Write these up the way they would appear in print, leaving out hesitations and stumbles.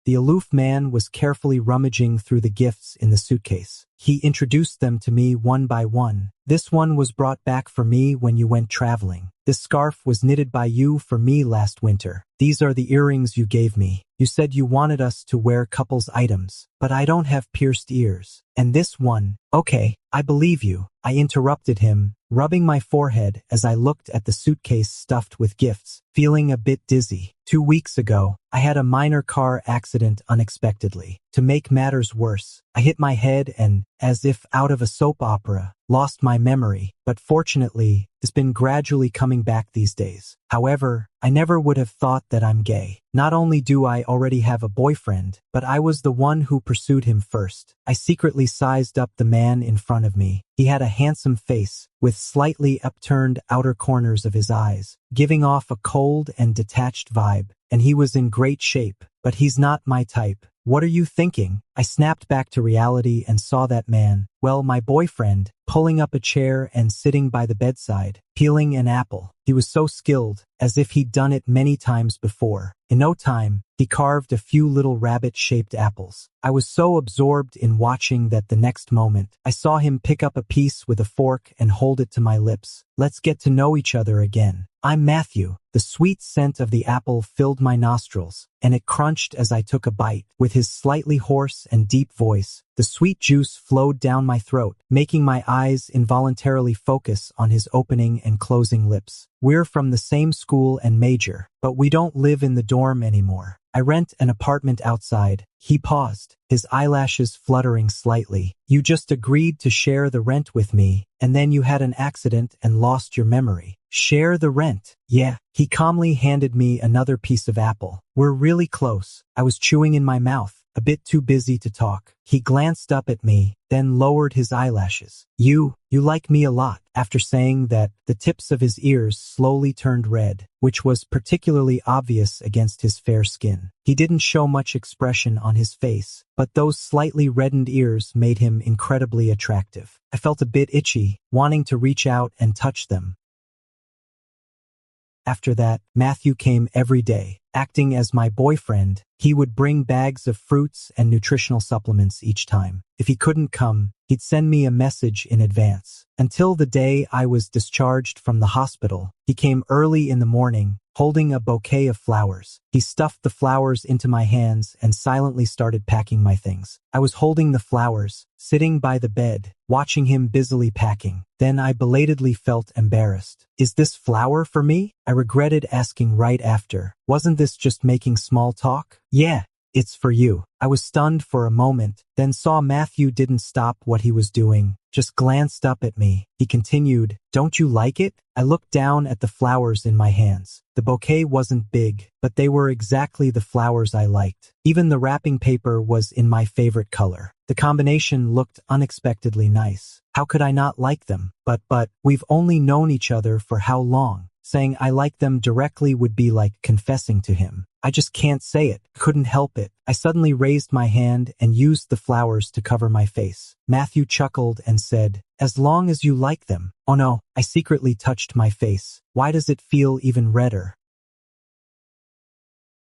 The aloof man was carefully rummaging through the gifts in the suitcase. He introduced them to me one by one. This one was brought back for me when you went traveling. This scarf was knitted by you for me last winter. These are the earrings you gave me. You said you wanted us to wear couples items, but I don't have pierced ears. And this one, okay, I believe you. I interrupted him, rubbing my forehead as I looked at the suitcase stuffed with gifts, feeling a bit dizzy. 2 weeks ago, I had a minor car accident unexpectedly. To make matters worse, I hit my head and, as if out of a soap opera, lost my memory, but fortunately, it's been gradually coming back these days. However, I never would have thought that I'm gay. Not only do I already have a boyfriend, but I was the one who pursued him first. I secretly sized up the man in front of me. He had a handsome face, with slightly upturned outer corners of his eyes, giving off a cold and detached vibe, and he was in great shape, but he's not my type. What are you thinking? I snapped back to reality and saw that man, well, my boyfriend, pulling up a chair and sitting by the bedside, peeling an apple. He was so skilled, as if he'd done it many times before. In no time, he carved a few little rabbit-shaped apples. I was so absorbed in watching that the next moment, I saw him pick up a piece with a fork and hold it to my lips. Let's get to know each other again. I'm Matthew. The sweet scent of the apple filled my nostrils, and it crunched as I took a bite. With his slightly hoarse and deep voice, the sweet juice flowed down my throat, making my eyes involuntarily focus on his opening and closing lips. We're from the same school and major, but we don't live in the dorm anymore. I rent an apartment outside. He paused, his eyelashes fluttering slightly. You just agreed to share the rent with me, and then you had an accident and lost your memory. Share the rent? Yeah. He calmly handed me another piece of apple. We're really close. I was chewing in my mouth, a bit too busy to talk. He glanced up at me, then lowered his eyelashes. You like me a lot. After saying that, the tips of his ears slowly turned red, which was particularly obvious against his fair skin. He didn't show much expression on his face, but those slightly reddened ears made him incredibly attractive. I felt a bit itchy, wanting to reach out and touch them. After that, Matthew came every day. Acting as my boyfriend, he would bring bags of fruits and nutritional supplements each time. If he couldn't come, he'd send me a message in advance. Until the day I was discharged from the hospital, he came early in the morning, holding a bouquet of flowers. He stuffed the flowers into my hands and silently started packing my things. I was holding the flowers, sitting by the bed, watching him busily packing. Then I belatedly felt embarrassed. Is this flower for me? I regretted asking right after. Wasn't this just making small talk? Yeah, it's for you. I was stunned for a moment, then saw Matthew didn't stop what he was doing, just glanced up at me. He continued, don't you like it? I looked down at the flowers in my hands. The bouquet wasn't big, but they were exactly the flowers I liked. Even the wrapping paper was in my favorite color. The combination looked unexpectedly nice. How could I not like them? But, we've only known each other for how long? Saying I like them directly would be like confessing to him. I just can't say it. Couldn't help it. I suddenly raised my hand and used the flowers to cover my face. Matthew chuckled and said, as long as you like them. Oh no, I secretly touched my face. Why does it feel even redder?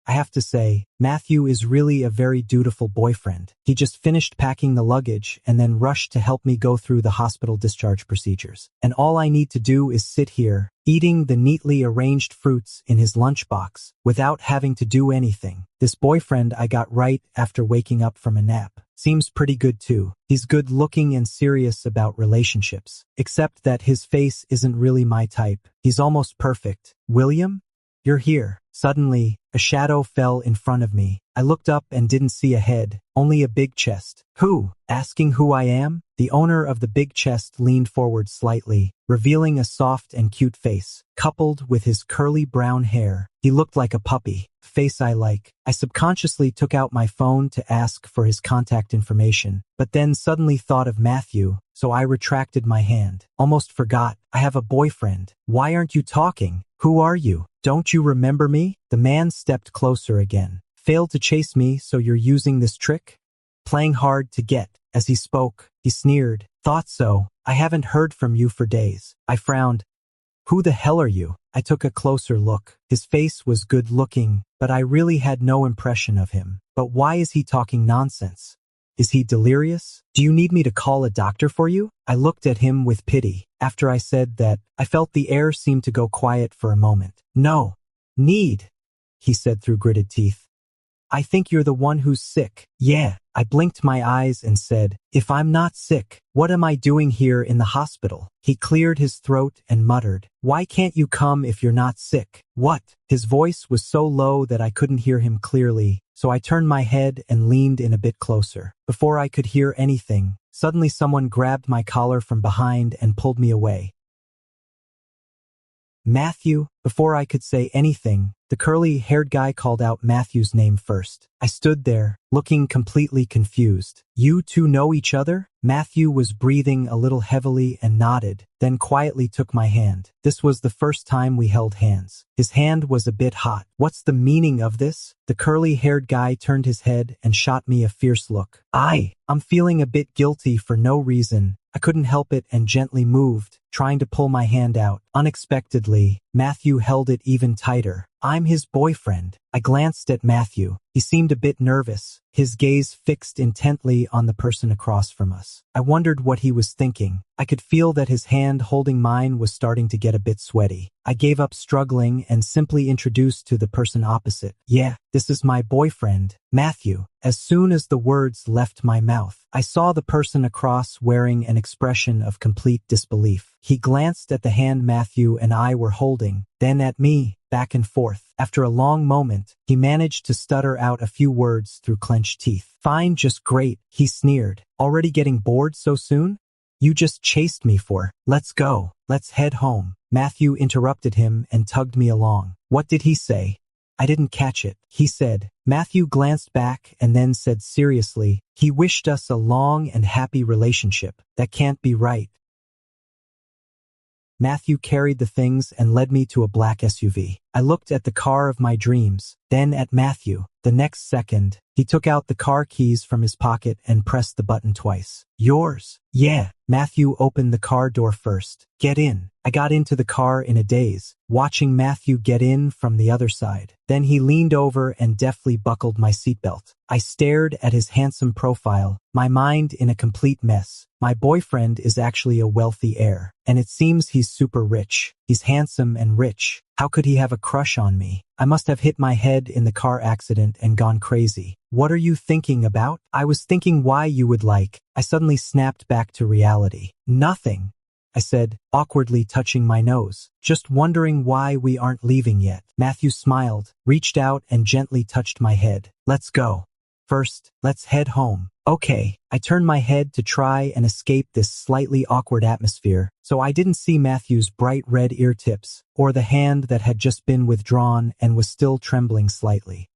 I have to say, Matthew is really a very dutiful boyfriend. He just finished packing the luggage and then rushed to help me go through the hospital discharge procedures. And all I need to do is sit here, eating the neatly arranged fruits in his lunchbox, without having to do anything. This boyfriend I got right after waking up from a nap. Seems pretty good too. He's good looking and serious about relationships. Except that his face isn't really my type. He's almost perfect. William? You're here. Suddenly, a shadow fell in front of me. I looked up and didn't see a head, only a big chest. Who? Asking who I am? The owner of the big chest leaned forward slightly, revealing a soft and cute face. Coupled with his curly brown hair, he looked like a puppy. Face I like. I subconsciously took out my phone to ask for his contact information, but then suddenly thought of Matthew, so I retracted my hand. Almost forgot. I have a boyfriend. Why aren't you talking? Who are you? Don't you remember me? The man stepped closer again. Failed to chase me, so you're using this trick? Playing hard to get. As he spoke, he sneered. Thought so. I haven't heard from you for days. I frowned. Who the hell are you? I took a closer look. His face was good-looking, but I really had no impression of him. But why is he talking nonsense? Is he delirious? Do you need me to call a doctor for you? I looked at him with pity. After I said that, I felt the air seem to go quiet for a moment. No. Need, he said through gritted teeth. I think you're the one who's sick. Yeah. I blinked my eyes and said, if I'm not sick, what am I doing here in the hospital? He cleared his throat and muttered, why can't you come if you're not sick? What? His voice was so low that I couldn't hear him clearly, so I turned my head and leaned in a bit closer. Before I could hear anything, suddenly someone grabbed my collar from behind and pulled me away. Matthew. Before I could say anything, the curly-haired guy called out Matthew's name first. I stood there, looking completely confused. You two know each other? Matthew was breathing a little heavily and nodded, then quietly took my hand. This was the first time we held hands. His hand was a bit hot. What's the meaning of this? The curly-haired guy turned his head and shot me a fierce look. I'm feeling a bit guilty for no reason. I couldn't help it and gently moved, trying to pull my hand out. Unexpectedly, Matthew held it even tighter. I'm his boyfriend. I glanced at Matthew. He seemed a bit nervous, his gaze fixed intently on the person across from us. I wondered what he was thinking. I could feel that his hand holding mine was starting to get a bit sweaty. I gave up struggling and simply introduced to the person opposite. Yeah, this is my boyfriend, Matthew. As soon as the words left my mouth, I saw the person across wearing an expression of complete disbelief. He glanced at the hand Matthew and I were holding, then at me, back and forth. After a long moment, he managed to stutter out a few words through clenched teeth. Fine, just great, he sneered. Already getting bored so soon? You just chased me for. Let's go. Let's head home. Matthew interrupted him and tugged me along. What did he say? I didn't catch it. He said. Matthew glanced back and then said seriously, he wished us a long and happy relationship. That can't be right. Matthew carried the things and led me to a black SUV. I looked at the car of my dreams, then at Matthew. The next second, he took out the car keys from his pocket and pressed the button twice. Yours? Yeah. Matthew opened the car door first. Get in. I got into the car in a daze, watching Matthew get in from the other side. Then he leaned over and deftly buckled my seatbelt. I stared at his handsome profile, my mind in a complete mess. My boyfriend is actually a wealthy heir, and it seems he's super rich. He's handsome and rich. How could he have a crush on me? I must have hit my head in the car accident and gone crazy. What are you thinking about? I was thinking why you would like. I suddenly snapped back to reality. Nothing, I said, awkwardly touching my nose. Just wondering why we aren't leaving yet. Matthew smiled, reached out and gently touched my head. Let's go. First, let's head home. Okay. I turned my head to try and escape this slightly awkward atmosphere, so I didn't see Matthew's bright red ear tips, or the hand that had just been withdrawn and was still trembling slightly.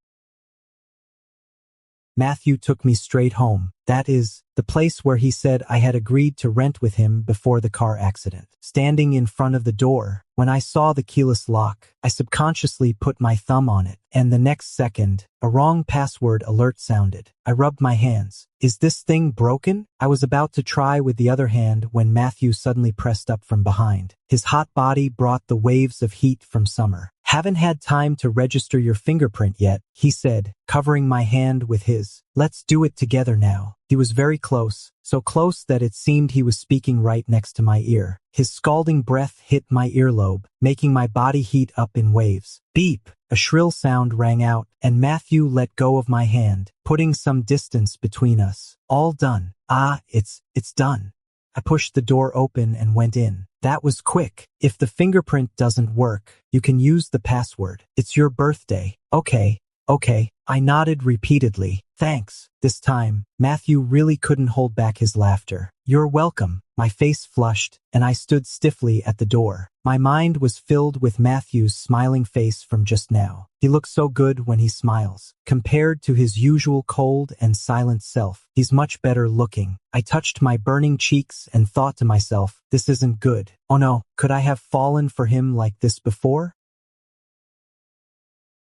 Matthew took me straight home. That is, the place where he said I had agreed to rent with him before the car accident. Standing in front of the door, when I saw the keyless lock, I subconsciously put my thumb on it, and the next second, a wrong password alert sounded. I rubbed my hands. Is this thing broken? I was about to try with the other hand when Matthew suddenly pressed up from behind. His hot body brought the waves of heat from summer. Haven't had time to register your fingerprint yet, he said, covering my hand with his. Let's do it together now. He was very close, so close that it seemed he was speaking right next to my ear. His scalding breath hit my earlobe, making my body heat up in waves. Beep! A shrill sound rang out, and Matthew let go of my hand, putting some distance between us. All done. It's done. I pushed the door open and went in. That was quick. If the fingerprint doesn't work, you can use the password. It's your birthday. Okay. I nodded repeatedly. Thanks. This time, Matthew really couldn't hold back his laughter. You're welcome. My face flushed, and I stood stiffly at the door. My mind was filled with Matthew's smiling face from just now. He looks so good when he smiles. Compared to his usual cold and silent self, he's much better looking. I touched my burning cheeks and thought to myself, this isn't good. Oh no, could I have fallen for him like this before?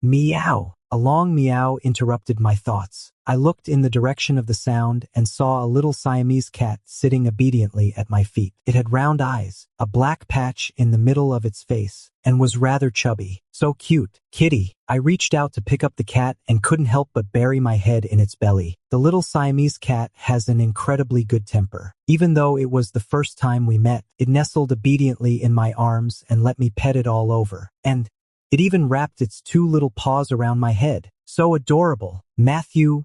Meow. A long meow interrupted my thoughts. I looked in the direction of the sound and saw a little Siamese cat sitting obediently at my feet. It had round eyes, a black patch in the middle of its face, and was rather chubby. So cute. Kitty. I reached out to pick up the cat and couldn't help but bury my head in its belly. The little Siamese cat has an incredibly good temper. Even though it was the first time we met, it nestled obediently in my arms and let me pet it all over. And it even wrapped its two little paws around my head. So adorable. Matthew.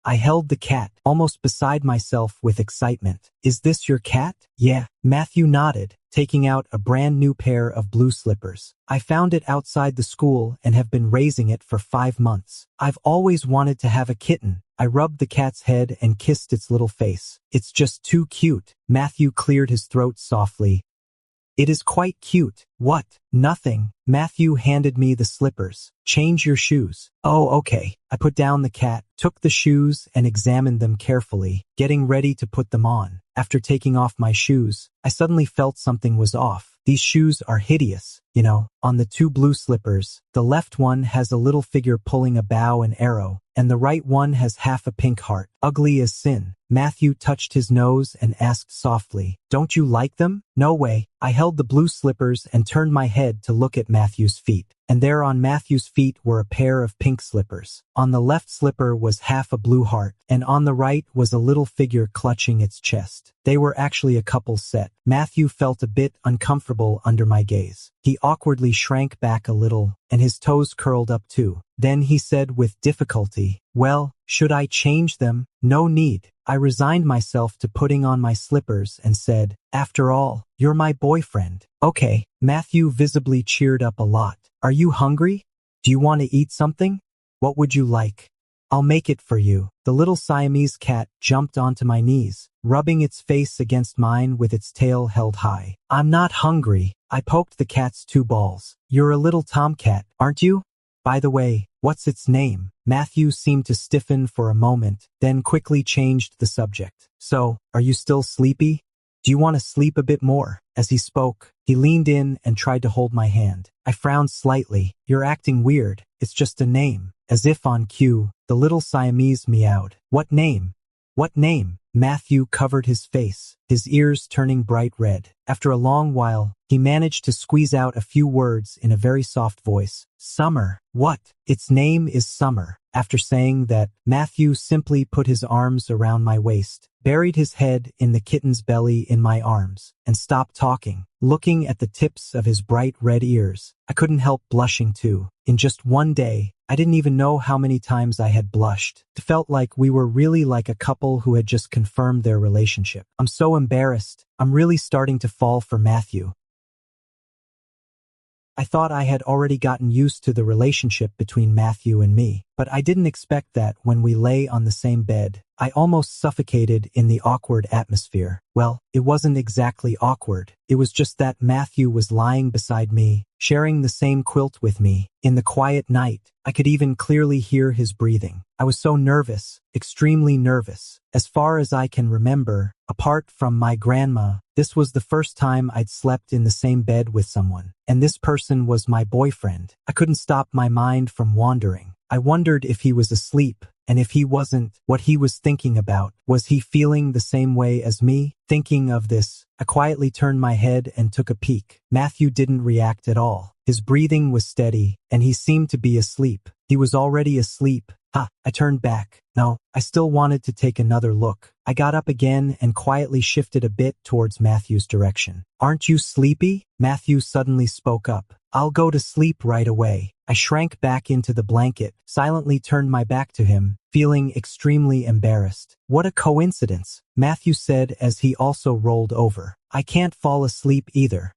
I held the cat, almost beside myself with excitement. Is this your cat? Yeah. Matthew nodded, taking out a brand new pair of blue slippers. I found it outside the school and have been raising it for 5 months. I've always wanted to have a kitten. I rubbed the cat's head and kissed its little face. It's just too cute. Matthew cleared his throat softly. It is quite cute. What? Nothing. Matthew handed me the slippers. Change your shoes. Oh, okay. I put down the cat, took the shoes and examined them carefully, getting ready to put them on. After taking off my shoes, I suddenly felt something was off. These shoes are hideous. On the 2 blue slippers, the left one has a little figure pulling a bow and arrow, and the right one has half a pink heart. Ugly as sin. Matthew touched his nose and asked softly, "Don't you like them?" No way. I held the blue slippers and turned my head to look at Matthew's feet. And there on Matthew's feet were a pair of pink slippers. On the left slipper was half a blue heart, and on the right was a little figure clutching its chest. They were actually a couple set. Matthew felt a bit uncomfortable under my gaze. He awkwardly shrank back a little, and his toes curled up too. Then he said with difficulty, "Well, should I change them?" No need. I resigned myself to putting on my slippers and said, "After all, you're my boyfriend." Okay. Matthew visibly cheered up a lot. Are you hungry? Do you want to eat something? What would you like? I'll make it for you. The little Siamese cat jumped onto my knees, rubbing its face against mine with its tail held high. I'm not hungry. I poked the cat's 2 balls. You're a little tomcat, aren't you? By the way, what's its name? Matthew seemed to stiffen for a moment, then quickly changed the subject. So, are you still sleepy? Do you want to sleep a bit more? As he spoke, he leaned in and tried to hold my hand. I frowned slightly. You're acting weird. It's just a name. As if on cue, the little Siamese meowed. What name? What name? Matthew covered his face, his ears turning bright red. After a long while, he managed to squeeze out a few words in a very soft voice. Summer. What? Its name is Summer. After saying that, Matthew simply put his arms around my waist, buried his head in the kitten's belly in my arms, and stopped talking, looking at the tips of his bright red ears. I couldn't help blushing too. In just one day, I didn't even know how many times I had blushed. It felt like we were really like a couple who had just confirmed their relationship. I'm so embarrassed. I'm really starting to fall for Matthew. I thought I had already gotten used to the relationship between Matthew and me, but I didn't expect that when we lay on the same bed. I almost suffocated in the awkward atmosphere. Well, it wasn't exactly awkward. It was just that Matthew was lying beside me, sharing the same quilt with me. In the quiet night, I could even clearly hear his breathing. I was so nervous, extremely nervous. As far as I can remember, apart from my grandma, this was the first time I'd slept in the same bed with someone. And this person was my boyfriend. I couldn't stop my mind from wandering. I wondered if he was asleep, and if he wasn't, what he was thinking about. Was he feeling the same way as me? Thinking of this, I quietly turned my head and took a peek. Matthew didn't react at all. His breathing was steady, and he seemed to be asleep. He was already asleep. I turned back. No, I still wanted to take another look. I got up again and quietly shifted a bit towards Matthew's direction. Aren't you sleepy? Matthew suddenly spoke up. I'll go to sleep right away. I shrank back into the blanket, silently turned my back to him, feeling extremely embarrassed. What a coincidence, Matthew said as he also rolled over. I can't fall asleep either.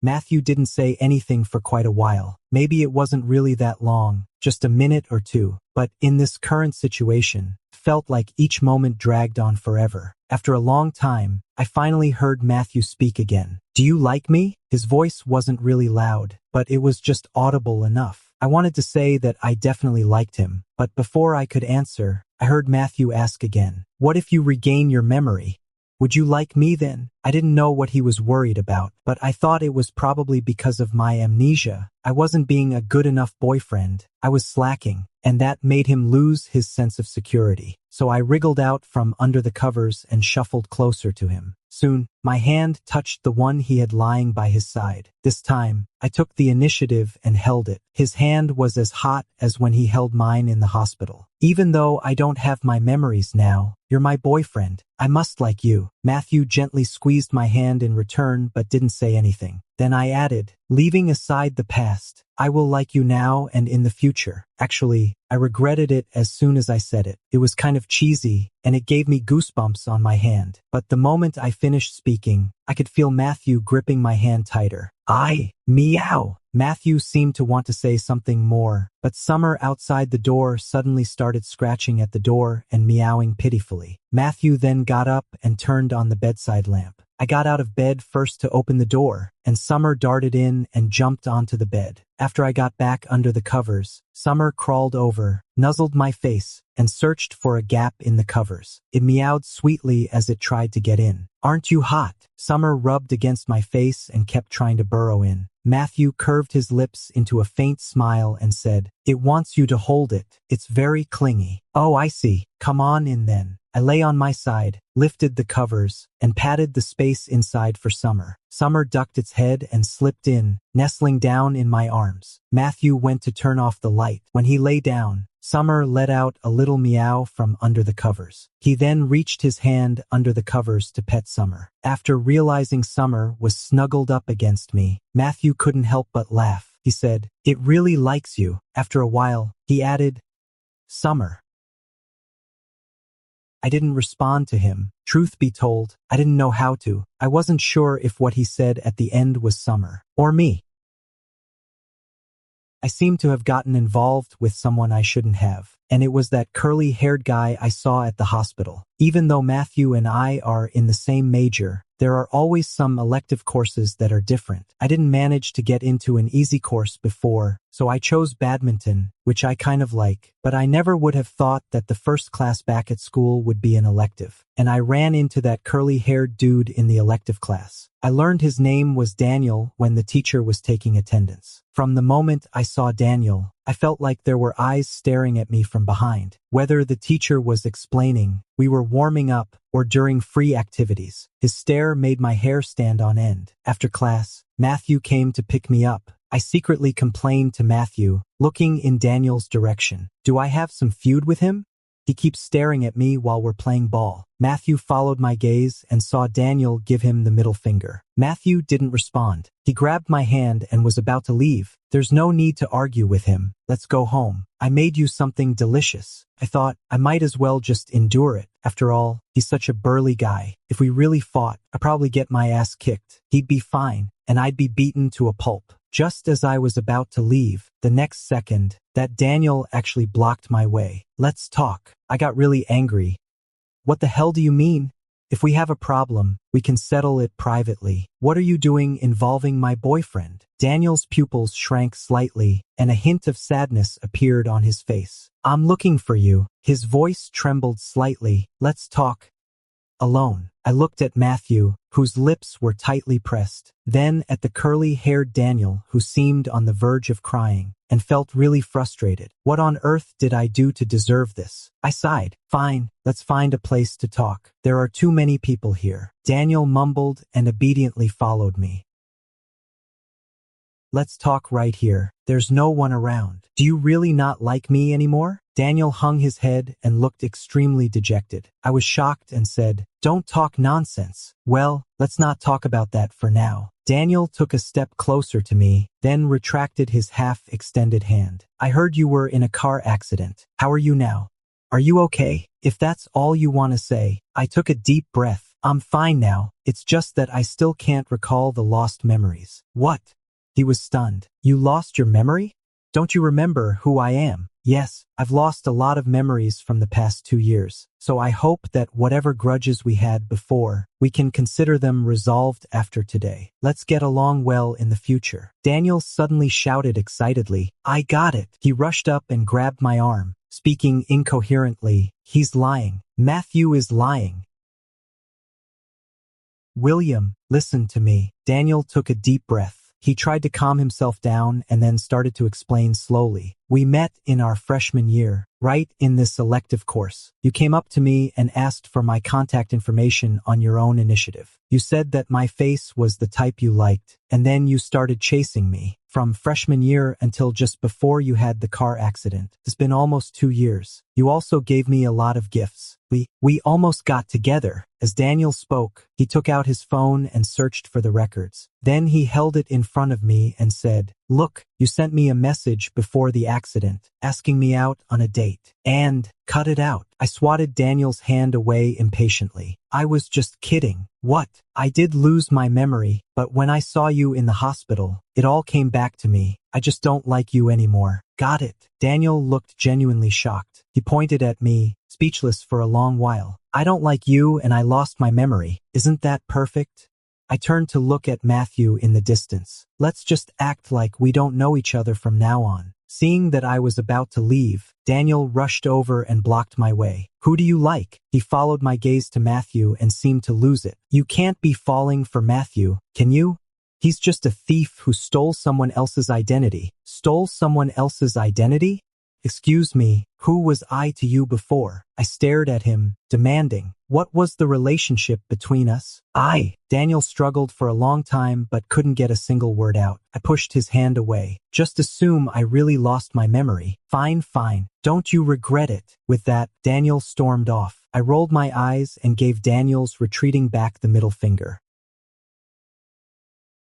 Matthew didn't say anything for quite a while. Maybe it wasn't really that long, just a minute or two, but in this current situation, it felt like each moment dragged on forever. After a long time, I finally heard Matthew speak again. Do you like me? His voice wasn't really loud, but it was just audible enough. I wanted to say that I definitely liked him, but before I could answer, I heard Matthew ask again, what if you regain your memory? Would you like me then? I didn't know what he was worried about, but I thought it was probably because of my amnesia. I wasn't being a good enough boyfriend. I was slacking, and that made him lose his sense of security. So I wriggled out from under the covers and shuffled closer to him. Soon, my hand touched the one he had lying by his side. This time, I took the initiative and held it. His hand was as hot as when he held mine in the hospital. Even though I don't have my memories now, you're my boyfriend. I must like you. Matthew gently squeezed my hand in return but didn't say anything. Then I added, leaving aside the past, I will like you now and in the future. Actually, I regretted it as soon as I said it. It was kind of cheesy, and it gave me goosebumps on my hand. But the moment I finished speaking, I could feel Matthew gripping my hand tighter. Meow. Matthew seemed to want to say something more, but Summer outside the door suddenly started scratching at the door and meowing pitifully. Matthew then got up and turned on the bedside lamp. I got out of bed first to open the door, and Summer darted in and jumped onto the bed. After I got back under the covers, Summer crawled over, nuzzled my face, and searched for a gap in the covers. It meowed sweetly as it tried to get in. Aren't you hot? Summer rubbed against my face and kept trying to burrow in. Matthew curved his lips into a faint smile and said, It wants you to hold it. It's very clingy. Oh, I see. Come on in then. I lay on my side, lifted the covers, and patted the space inside for Summer. Summer ducked its head and slipped in, nestling down in my arms. Matthew went to turn off the light. When he lay down, Summer let out a little meow from under the covers. He then reached his hand under the covers to pet Summer. After realizing Summer was snuggled up against me, Matthew couldn't help but laugh. He said, It really likes you. After a while, he added, Summer. I didn't respond to him. Truth be told, I didn't know how to. I wasn't sure if what he said at the end was Summer or me. I seemed to have gotten involved with someone I shouldn't have, and it was that curly-haired guy I saw at the hospital. Even though Matthew and I are in the same major, there are always some elective courses that are different. I didn't manage to get into an easy course before, so I chose badminton, which I kind of like, but I never would have thought that the first class back at school would be an elective. And I ran into that curly-haired dude in the elective class. I learned his name was Daniel when the teacher was taking attendance. From the moment I saw Daniel, I felt like there were eyes staring at me from behind. Whether the teacher was explaining, we were warming up, or during free activities, his stare made my hair stand on end. After class, Matthew came to pick me up. I secretly complained to Matthew, looking in Daniel's direction. Do I have some feud with him? He keeps staring at me while we're playing ball. Matthew followed my gaze and saw Daniel give him the middle finger. Matthew didn't respond. He grabbed my hand and was about to leave. There's no need to argue with him. Let's go home. I made you something delicious. I thought I might as well just endure it. After all, he's such a burly guy. If we really fought, I'd probably get my ass kicked. He'd be fine, and I'd be beaten to a pulp. Just as I was about to leave, the next second, that Daniel actually blocked my way. Let's talk. I got really angry. What the hell do you mean? If we have a problem, we can settle it privately. What are you doing involving my boyfriend? Daniel's pupils shrank slightly, and a hint of sadness appeared on his face. I'm looking for you. His voice trembled slightly. Let's talk. Alone. I looked at Matthew, whose lips were tightly pressed, then at the curly-haired Daniel, who seemed on the verge of crying, and felt really frustrated. What on earth did I do to deserve this? I sighed. Fine, let's find a place to talk. There are too many people here. Daniel mumbled and obediently followed me. Let's talk right here. There's no one around. Do you really not like me anymore? Daniel hung his head and looked extremely dejected. I was shocked and said, Don't talk nonsense. Well, let's not talk about that for now. Daniel took a step closer to me, then retracted his half-extended hand. I heard you were in a car accident. How are you now? Are you okay? If that's all you want to say. I took a deep breath. I'm fine now. It's just that I still can't recall the lost memories. What? He was stunned. You lost your memory? Don't you remember who I am? Yes, I've lost a lot of memories from the past 2 years, so I hope that whatever grudges we had before, we can consider them resolved after today. Let's get along well in the future. Daniel suddenly shouted excitedly, I got it. He rushed up and grabbed my arm, speaking incoherently. He's lying. Matthew is lying. William, listen to me. Daniel took a deep breath. He tried to calm himself down and then started to explain slowly. We met in our freshman year, right in this elective course. You came up to me and asked for my contact information on your own initiative. You said that my face was the type you liked, and then you started chasing me. From freshman year until just before you had the car accident. It's been almost 2 years. You also gave me a lot of gifts. We almost got together. As Daniel spoke, he took out his phone and searched for the records. Then he held it in front of me and said, "Look, you sent me a message before the accident, asking me out on a date. And, cut it out." I swatted Daniel's hand away impatiently. I was just kidding. What? I did lose my memory, but when I saw you in the hospital, it all came back to me. I just don't like you anymore. Got it. Daniel looked genuinely shocked. He pointed at me, speechless for a long while. I don't like you and I lost my memory. Isn't that perfect? I turned to look at Matthew in the distance. Let's just act like we don't know each other from now on. Seeing that I was about to leave, Daniel rushed over and blocked my way. Who do you like? He followed my gaze to Matthew and seemed to lose it. You can't be falling for Matthew, can you? He's just a thief who stole someone else's identity. Stole someone else's identity? Excuse me, who was I to you before? I stared at him, demanding, what was the relationship between us? Daniel struggled for a long time but couldn't get a single word out. I pushed his hand away. Just assume I really lost my memory. Fine. Don't you regret it? With that, Daniel stormed off. I rolled my eyes and gave Daniel's retreating back the middle finger.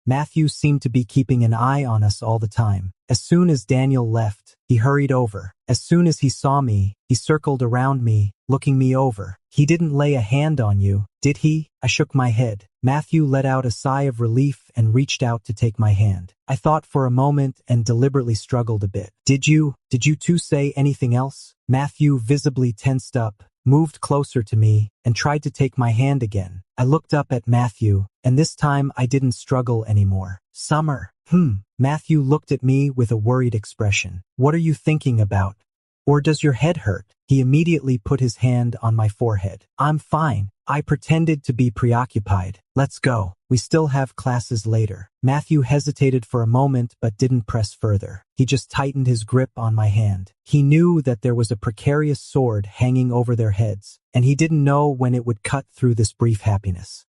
Matthew seemed to be keeping an eye on us all the time. As soon as Daniel left, he hurried over. As soon as he saw me, he circled around me, looking me over. He didn't lay a hand on you, did he? I shook my head. Matthew let out a sigh of relief and reached out to take my hand. I thought for a moment and deliberately struggled a bit. Did you two say anything else? Matthew visibly tensed up, moved closer to me, and tried to take my hand again. I looked up at Matthew, and this time I didn't struggle anymore. Summer. Matthew looked at me with a worried expression. What are you thinking about? Or does your head hurt? He immediately put his hand on my forehead. I'm fine. I pretended to be preoccupied. Let's go. We still have classes later. Matthew hesitated for a moment but didn't press further. He just tightened his grip on my hand. He knew that there was a precarious sword hanging over their heads, and he didn't know when it would cut through this brief happiness.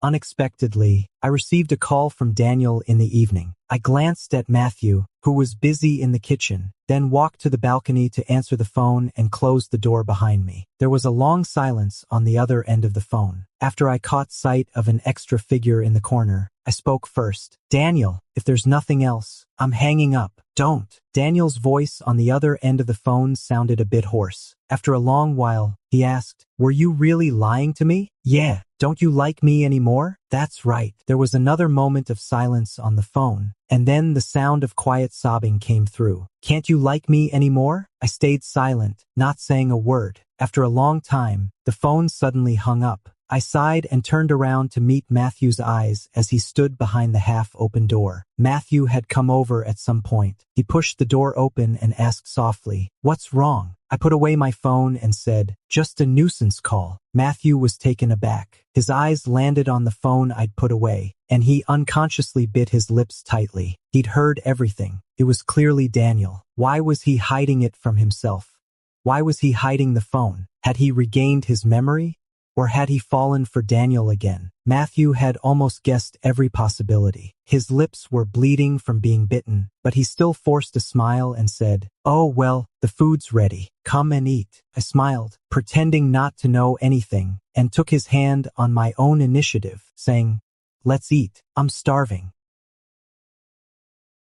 Unexpectedly, I received a call from Daniel in the evening. I glanced at Matthew, who was busy in the kitchen, then walked to the balcony to answer the phone and closed the door behind me. There was a long silence on the other end of the phone. After I caught sight of an extra figure in the corner, I spoke first. Daniel, if there's nothing else, I'm hanging up. Don't. Daniel's voice on the other end of the phone sounded a bit hoarse. After a long while, he asked, were you really lying to me? Yeah. Don't you like me anymore? That's right. There was another moment of silence on the phone, and then the sound of quiet sobbing came through. Can't you like me anymore? I stayed silent, not saying a word. After a long time, the phone suddenly hung up. I sighed and turned around to meet Matthew's eyes as he stood behind the half-open door. Matthew had come over at some point. He pushed the door open and asked softly, what's wrong? I put away my phone and said, just a nuisance call. Matthew was taken aback. His eyes landed on the phone I'd put away, and he unconsciously bit his lips tightly. He'd heard everything. It was clearly Daniel. Why was he hiding it from himself? Why was he hiding the phone? Had he regained his memory? Or had he fallen for Daniel again? Matthew had almost guessed every possibility. His lips were bleeding from being bitten, but he still forced a smile and said, oh well, the food's ready. Come and eat. I smiled, pretending not to know anything, and took his hand on my own initiative, saying, let's eat. I'm starving.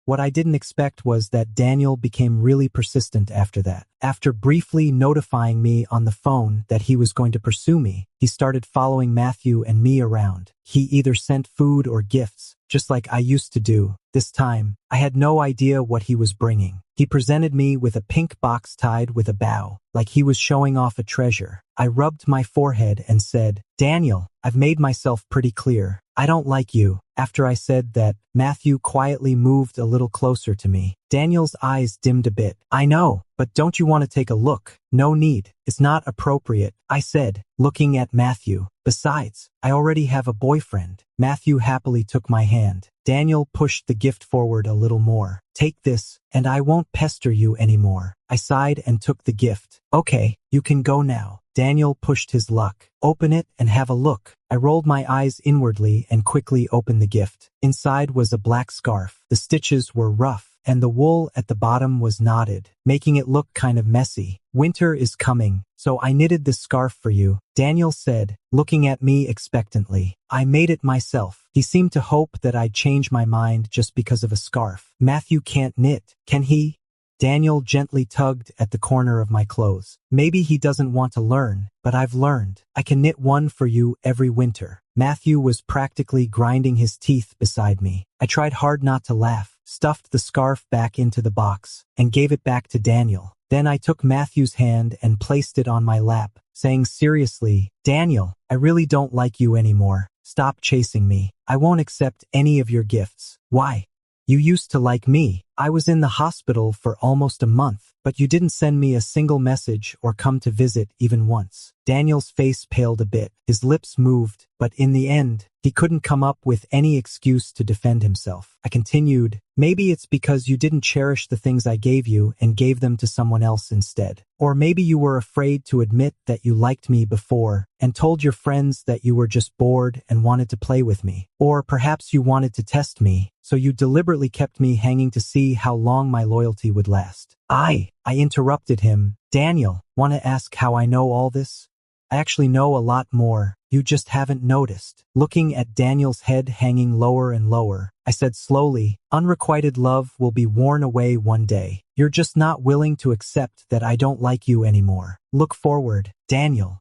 What I didn't expect was that Daniel became really persistent after that. After briefly notifying me on the phone that he was going to pursue me, he started following Matthew and me around. He either sent food or gifts, just like I used to do. This time, I had no idea what he was bringing. He presented me with a pink box tied with a bow, like he was showing off a treasure. I rubbed my forehead and said, Daniel, I've made myself pretty clear. I don't like you. After I said that, Matthew quietly moved a little closer to me. Daniel's eyes dimmed a bit. I know, but don't you want to take a look? No need. It's not appropriate, I said, looking at Matthew. Besides, I already have a boyfriend. Matthew happily took my hand. Daniel pushed the gift forward a little more. Take this, and I won't pester you anymore. I sighed and took the gift. Okay, you can go now. Daniel pushed his luck. Open it and have a look. I rolled my eyes inwardly and quickly opened the gift. Inside was a black scarf. The stitches were rough, and the wool at the bottom was knotted, making it look kind of messy. Winter is coming, so I knitted this scarf for you, Daniel said, looking at me expectantly. I made it myself. He seemed to hope that I'd change my mind just because of a scarf. Matthew can't knit, can he? Daniel gently tugged at the corner of my clothes. Maybe he doesn't want to learn, but I've learned. I can knit one for you every winter. Matthew was practically grinding his teeth beside me. I tried hard not to laugh, stuffed the scarf back into the box, and gave it back to Daniel. Then I took Matthew's hand and placed it on my lap, saying seriously, Daniel, I really don't like you anymore. Stop chasing me. I won't accept any of your gifts. Why? You used to like me. I was in the hospital for almost a month, but you didn't send me a single message or come to visit even once. Daniel's face paled a bit. His lips moved, but in the end, he couldn't come up with any excuse to defend himself. I continued, maybe it's because you didn't cherish the things I gave you and gave them to someone else instead. Or maybe you were afraid to admit that you liked me before and told your friends that you were just bored and wanted to play with me. Or perhaps you wanted to test me, so you deliberately kept me hanging to see how long my loyalty would last. I interrupted him. Daniel, want to ask how I know all this? I actually know a lot more. You just haven't noticed. Looking at Daniel's head hanging lower and lower, I said slowly, unrequited love will be worn away one day. You're just not willing to accept that I don't like you anymore. Look forward, Daniel.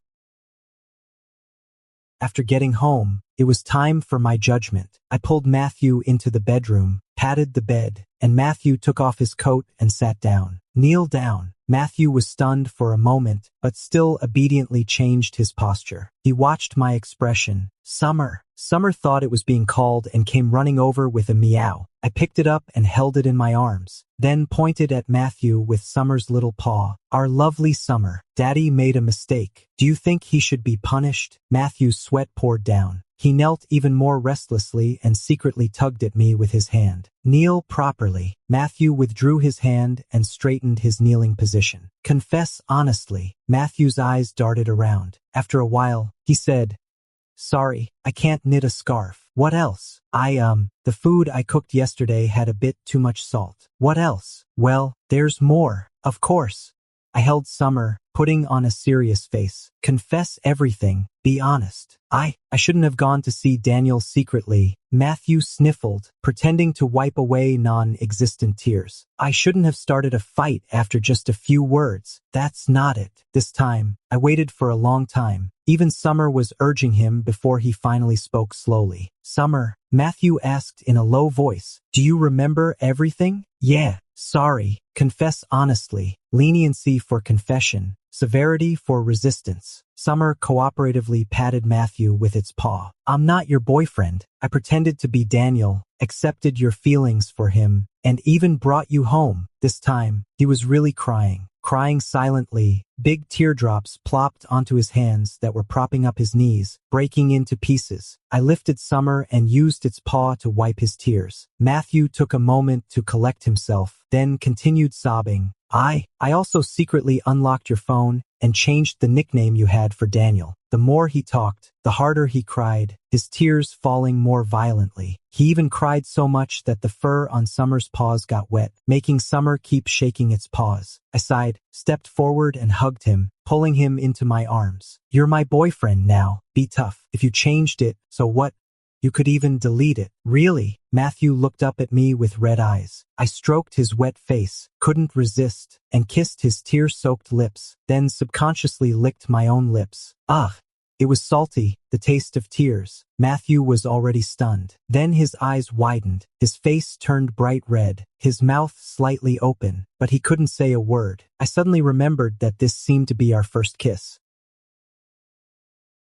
After getting home, it was time for my judgment. I pulled Matthew into the bedroom, patted the bed, and Matthew took off his coat and sat down. Kneel down. Matthew was stunned for a moment, but still obediently changed his posture. He watched my expression. Summer. Summer thought it was being called and came running over with a meow. I picked it up and held it in my arms, then pointed at Matthew with Summer's little paw. Our lovely Summer. Daddy made a mistake. Do you think he should be punished? Matthew's sweat poured down. He knelt even more restlessly and secretly tugged at me with his hand. Kneel properly. Matthew withdrew his hand and straightened his kneeling position. Confess honestly. Matthew's eyes darted around. After a while, he said, Sorry, I can't knit a scarf. What else? The food I cooked yesterday had a bit too much salt. What else? Well, there's more, of course. I held Summer, putting on a serious face. Confess everything. Be honest. I shouldn't have gone to see Daniel secretly. Matthew sniffled, pretending to wipe away non-existent tears. I shouldn't have started a fight after just a few words. That's not it. This time, I waited for a long time. Even Summer was urging him before he finally spoke slowly. Summer, Matthew asked in a low voice, do you remember everything? Yeah, sorry. Confess honestly. Leniency for confession. Severity for resistance. Summer cooperatively patted Matthew with its paw. I'm not your boyfriend. I pretended to be Daniel, accepted your feelings for him, and even brought you home. This time, he was really crying silently. Big teardrops plopped onto his hands that were propping up his knees, breaking into pieces. I lifted Summer and used its paw to wipe his tears. Matthew took a moment to collect himself, then continued sobbing. I also secretly unlocked your phone and changed the nickname you had for Daniel. The more he talked, the harder he cried, his tears falling more violently. He even cried so much that the fur on Summer's paws got wet, making Summer keep shaking its paws. I sighed, stepped forward and hugged him, pulling him into my arms. You're my boyfriend now. Be tough. If you changed it, so what? You could even delete it. Really? Matthew looked up at me with red eyes. I stroked his wet face, couldn't resist, and kissed his tear-soaked lips, then subconsciously licked my own lips. Ugh! It was salty, the taste of tears. Matthew was already stunned. Then his eyes widened, his face turned bright red, his mouth slightly open, but he couldn't say a word. I suddenly remembered that this seemed to be our first kiss.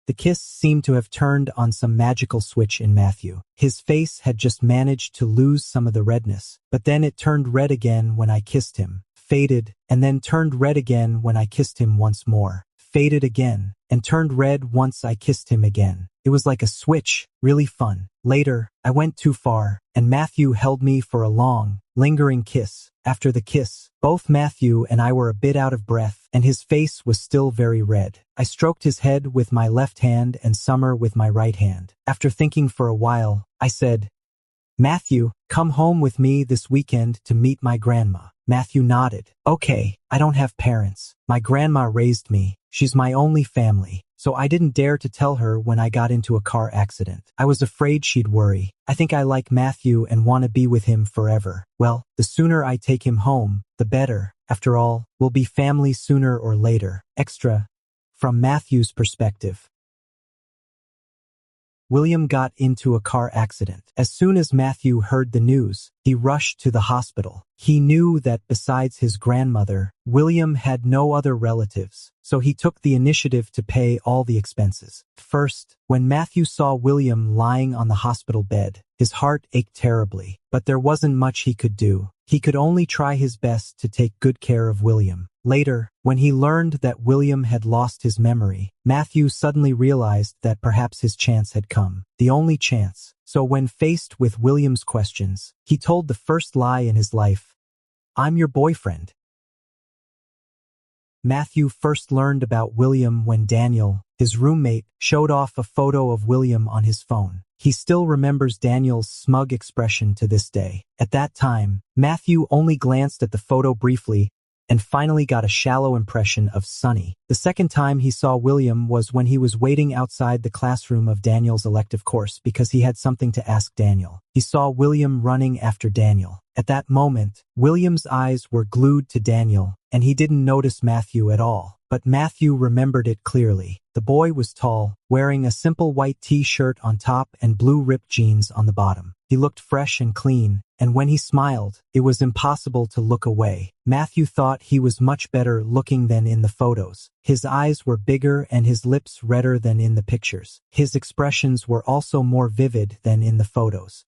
The kiss seemed to have turned on some magical switch in Matthew. His face had just managed to lose some of the redness, but then it turned red again when I kissed him, faded, and then turned red again when I kissed him once more. faded again, and turned red once I kissed him again. It was like a switch, really fun. Later, I went too far, and Matthew held me for a long, lingering kiss. After the kiss, both Matthew and I were a bit out of breath, and his face was still very red. I stroked his head with my left hand and Summer with my right hand. After thinking for a while, I said, "Matthew, come home with me this weekend to meet my grandma." Matthew nodded. "Okay, I don't have parents. My grandma raised me. She's my only family. So I didn't dare to tell her when I got into a car accident. I was afraid she'd worry. I think I like Matthew and want to be with him forever. Well, the sooner I take him home, the better. After all, we'll be family sooner or later." Extra. From Matthew's perspective. William got into a car accident. As soon as Matthew heard the news, he rushed to the hospital. He knew that besides his grandmother, William had no other relatives, so he took the initiative to pay all the expenses. First, when Matthew saw William lying on the hospital bed, his heart ached terribly, but there wasn't much he could do. He could only try his best to take good care of William. Later, when he learned that William had lost his memory, Matthew suddenly realized that perhaps his chance had come. The only chance. So when faced with William's questions, he told the first lie in his life. "I'm your boyfriend." Matthew first learned about William when Daniel, his roommate, showed off a photo of William on his phone. He still remembers Daniel's smug expression to this day. At that time, Matthew only glanced at the photo briefly and finally got a shallow impression of Sunny. The second time he saw William was when he was waiting outside the classroom of Daniel's elective course because he had something to ask Daniel. He saw William running after Daniel. At that moment, William's eyes were glued to Daniel, and he didn't notice Matthew at all. But Matthew remembered it clearly. The boy was tall, wearing a simple white t-shirt on top and blue ripped jeans on the bottom. He looked fresh and clean, and when he smiled, it was impossible to look away. Matthew thought he was much better looking than in the photos. His eyes were bigger and his lips redder than in the pictures. His expressions were also more vivid than in the photos.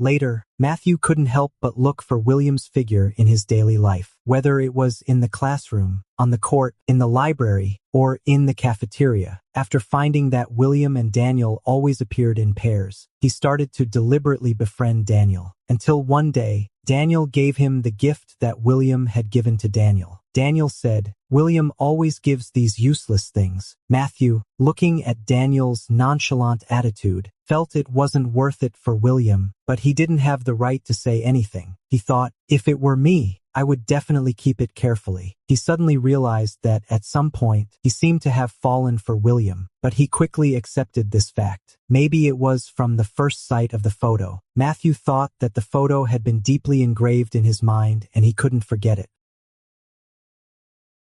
Later, Matthew couldn't help but look for William's figure in his daily life, whether it was in the classroom, on the court, in the library, or in the cafeteria. After finding that William and Daniel always appeared in pairs, he started to deliberately befriend Daniel, until one day, Daniel gave him the gift that William had given to Daniel. Daniel said, "William always gives these useless things." Matthew, looking at Daniel's nonchalant attitude, felt it wasn't worth it for William, but he didn't have the right to say anything. He thought, "If it were me, I would definitely keep it carefully." He suddenly realized that at some point, he seemed to have fallen for William, but he quickly accepted this fact. Maybe it was from the first sight of the photo. Matthew thought that the photo had been deeply engraved in his mind and he couldn't forget it.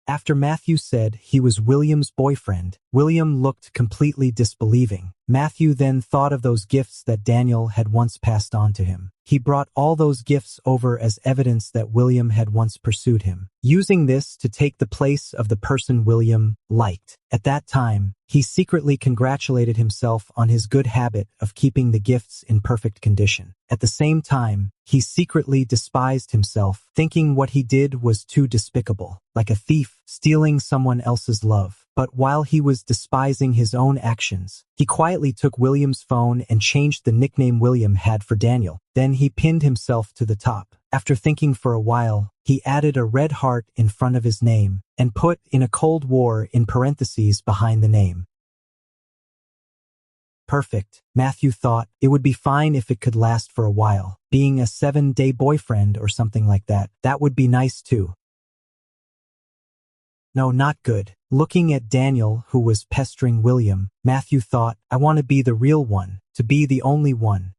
After Matthew said he was William's boyfriend, William looked completely disbelieving. Matthew then thought of those gifts that Daniel had once passed on to him. He brought all those gifts over as evidence that William had once pursued him, using this to take the place of the person William liked. At that time, he secretly congratulated himself on his good habit of keeping the gifts in perfect condition. At the same time, he secretly despised himself, thinking what he did was too despicable, like a thief stealing someone else's love. But while he was despising his own actions, he quietly took William's phone and changed the nickname William had for Daniel. Then he pinned himself to the top. After thinking for a while, he added a red heart in front of his name and put in a Cold War in parentheses behind the name. Perfect, Matthew thought. It would be fine if it could last for a while. Being a 7-day boyfriend or something like that. That would be nice too. No, not good. Looking at Daniel, who was pestering William, Matthew thought, "I want to be the real one, to be the only one."